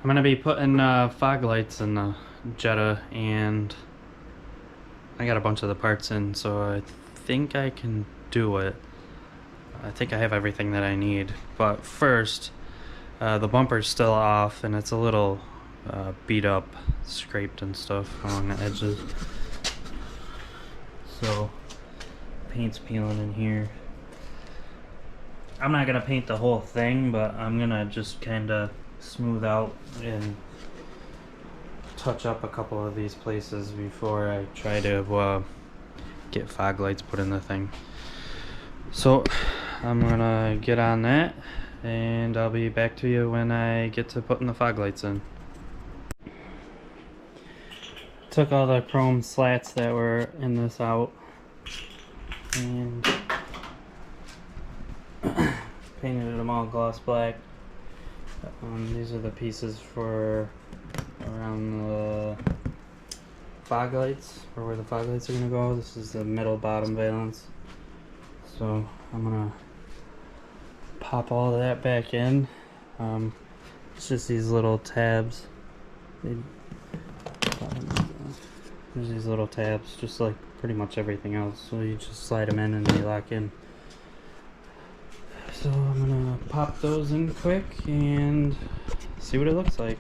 I'm gonna be putting fog lights in the Jetta, and I got a bunch of the parts in, so I think I can do it. I think I have everything that I need, but first, the bumper's still off and it's a little beat up, scraped and stuff along the edges. So, paint's peeling in here. I'm not gonna paint the whole thing, but I'm gonna just kinda smooth out and touch up a couple of these places before I try to get fog lights put in the thing. So I'm gonna get on that and I'll be back to you when I get to putting the fog lights in. Took all the chrome slats that were in this out and painted them all gloss black. These are the pieces for around the fog lights, or where the fog lights are gonna go. This is the middle bottom valence. So I'm gonna pop all of that back in. It's just these little tabs. There's these little tabs, just like pretty much everything else. So you just slide them in and they lock in. So I'm gonna pop those in quick and see what it looks like.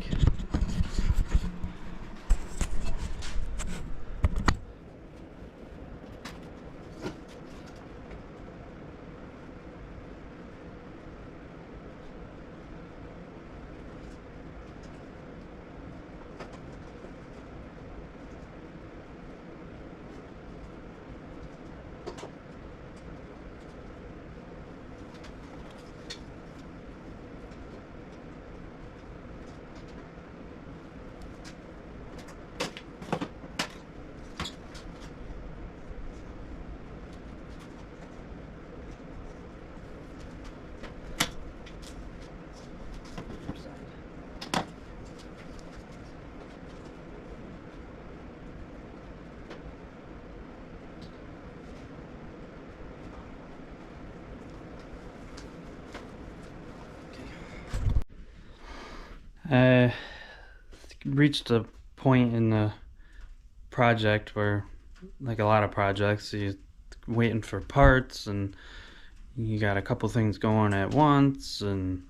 I reached a point in the project where, like a lot of projects, you're waiting for parts and you got a couple things going at once and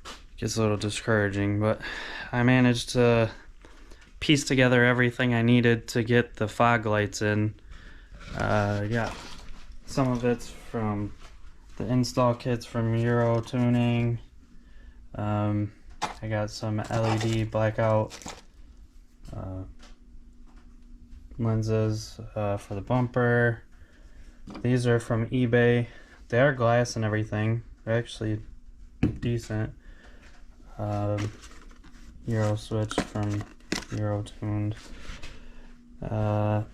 it gets a little discouraging, but I managed to piece together everything I needed to get the fog lights in. Yeah, some of it's from the install kits from Euro Tuning. I got some LED blackout lenses for the bumper. These are from eBay. They are glass and everything. They're actually decent. Euro switch from Euro Tuned. I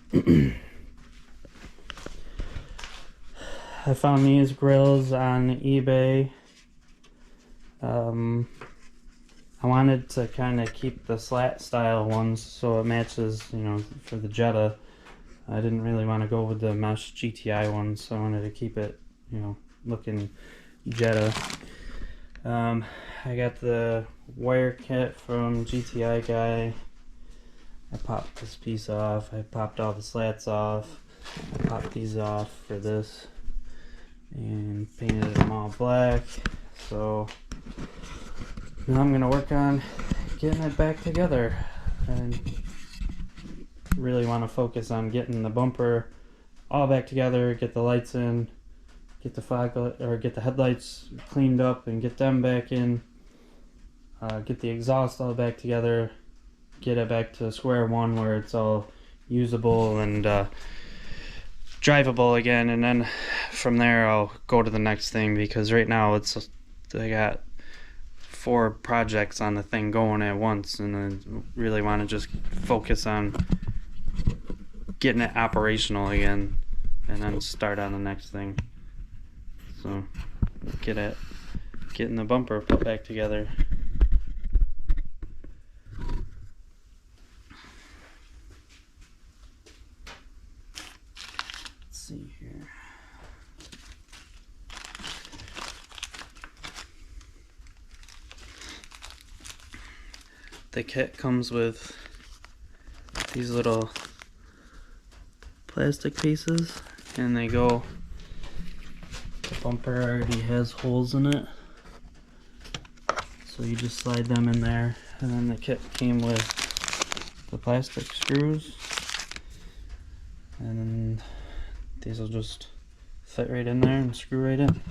found these grills on eBay. I wanted to kind of keep the slat style ones so it matches, you know, for the Jetta. I didn't really want to go with the mesh GTI ones, so I wanted to keep it, you know, looking Jetta. I got the wire kit from GTI guy. I popped this piece off. I popped all the slats off. I popped these off for this and painted them all black. So now I'm gonna work on getting it back together, and really want to focus on getting the bumper all back together, get the lights in, get the headlights cleaned up and get them back in, get the exhaust all back together, get it back to square one where it's all usable and drivable again, and then from there I'll go to the next thing, because right now I got 4 projects on the thing going at once, and I really want to just focus on getting it operational again and then start on the next thing. So getting the bumper put back together. Let's see here. the kit comes with these little plastic pieces, and they go, the bumper already has holes in it, so you just slide them in there. And then the kit came with the plastic screws, and then these will just fit right in there and screw right in.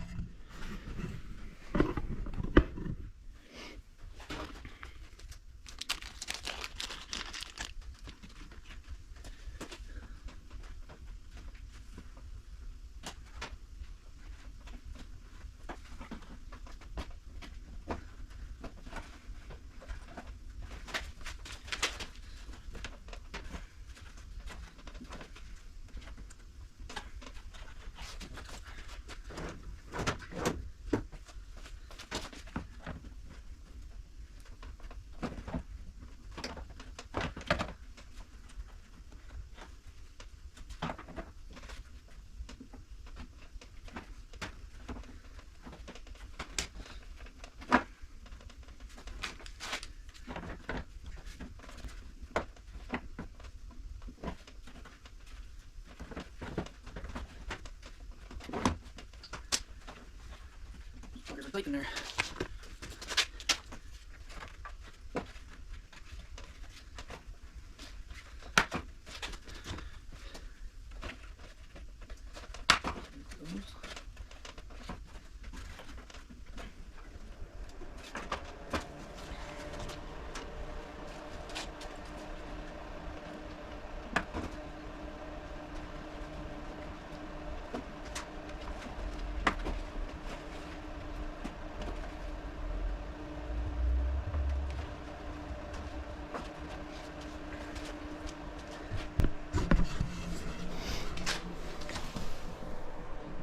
Plate in there.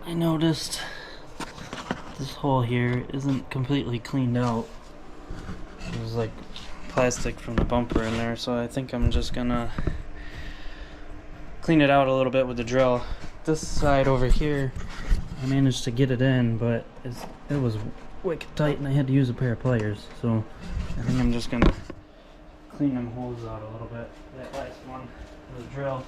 I noticed this hole here isn't completely cleaned out. There's like plastic from the bumper in there, so I think I'm just gonna clean it out a little bit with the drill. This side over here, I managed to get it in, but it was wicked tight and I had to use a pair of pliers, so I think I'm just gonna clean them holes out a little bit. That last one with the drill.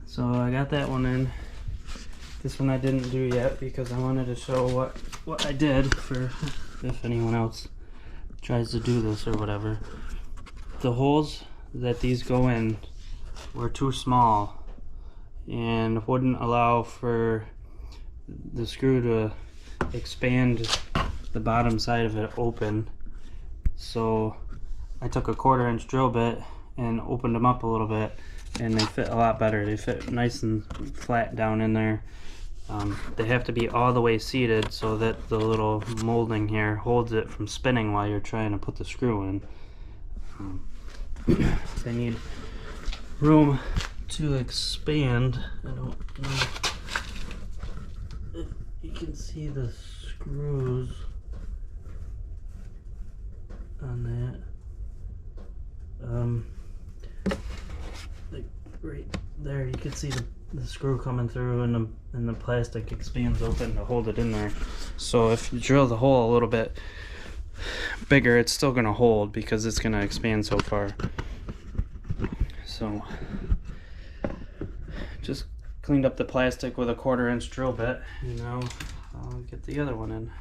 So I got that one in. This one I didn't do yet because I wanted to show what I did for if anyone else tries to do this or whatever. The holes that these go in were too small and wouldn't allow for the screw to expand the bottom side of it open. So I took a 1/4 inch drill bit and opened them up a little bit, and they fit a lot better. They fit nice and flat down in there. They have to be all the way seated so that the little molding here holds it from spinning while you're trying to put the screw in. They need room to expand. I don't know if you can see the screws on that. Like right there, you can see the screw coming through, and the plastic expands open to hold it in there. So if you drill the hole a little bit bigger, it's still going to hold because it's going to expand so far. So just cleaned up the plastic with a 1/4 inch drill bit, and now I'll get the other one in.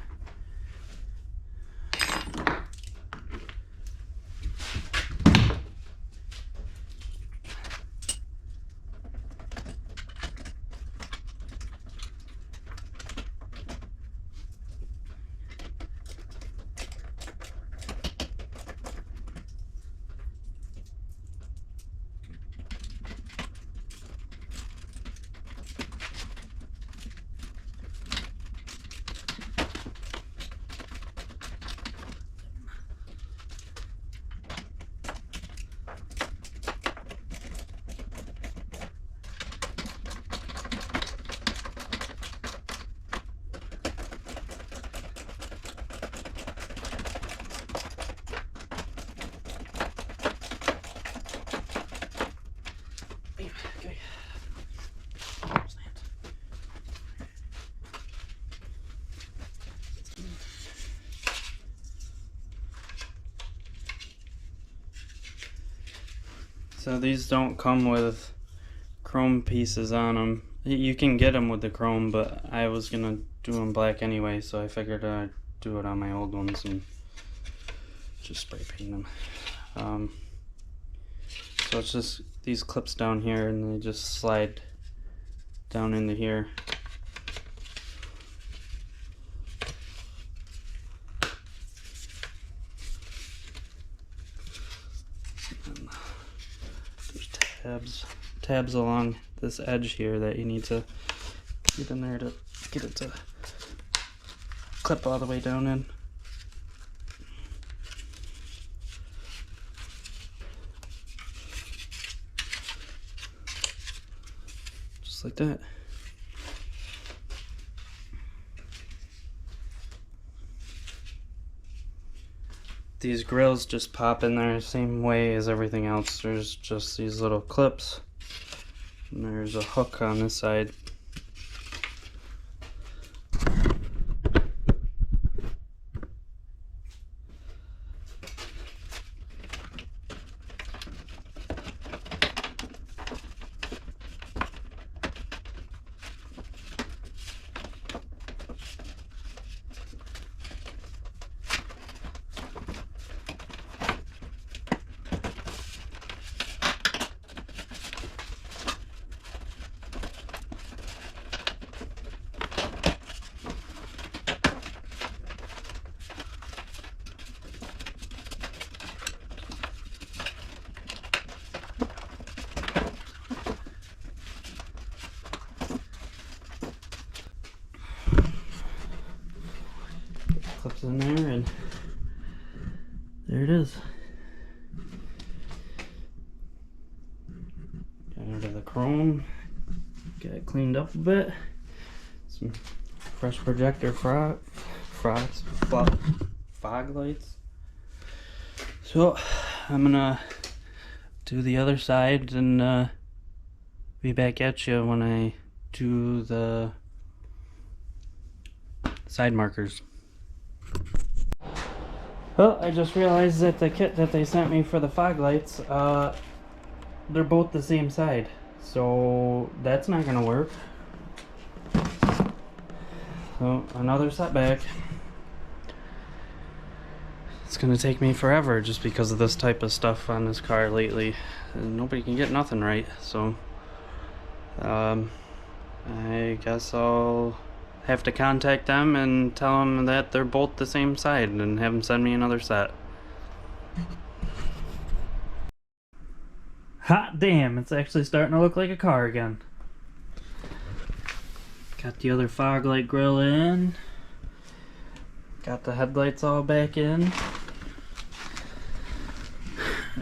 So these don't come with chrome pieces on them. You can get them with the chrome, but I was gonna do them black anyway, so I figured I'd do it on my old ones and just spray paint them. So it's just these clips down here, and they just slide down into here. And there's tabs along this edge here that you need to get in there to get it to clip all the way down in. Just like that. These grills just pop in there the same way as everything else. There's just these little clips, and there's a hook on this side. Clips in there, and there it is. Got rid of the chrome, got it cleaned up a bit. Some fresh projector fog lights. So I'm gonna do the other side and be back at you when I do the side markers. Well, I just realized that the kit that they sent me for the fog lights, they're both the same side, so that's not gonna work. So another setback. It's gonna take me forever just because of this type of stuff on this car lately. And nobody can get nothing right, so I guess I'll have to contact them and tell them that they're both the same side and have them send me another set. Hot damn, it's actually starting to look like a car again. Got the other fog light grill in. Got the headlights all back in.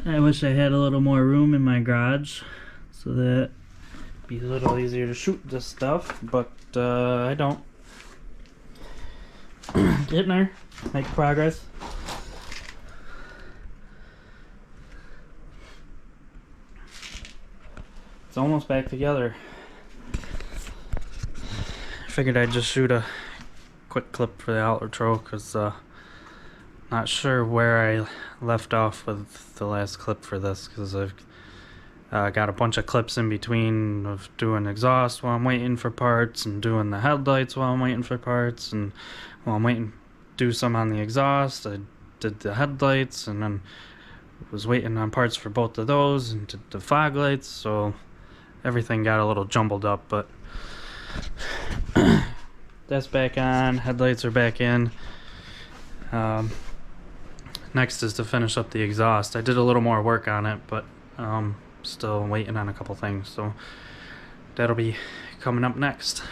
I wish I had a little more room in my garage so that it'd be a little easier to shoot this stuff, but I don't. Getting there, make progress. It's almost back together. I figured I'd just shoot a quick clip for the outro because not sure where I left off with the last clip for this, because I've got a bunch of clips in between of doing exhaust while I'm waiting for parts, and doing the headlights while I'm waiting for parts, and while I'm waiting to do some on the exhaust, I did the headlights, and then was waiting on parts for both of those, and did the fog lights, so everything got a little jumbled up, but that's back on, headlights are back in. Next is to finish up the exhaust. I did a little more work on it, but still waiting on a couple things, so that'll be coming up next.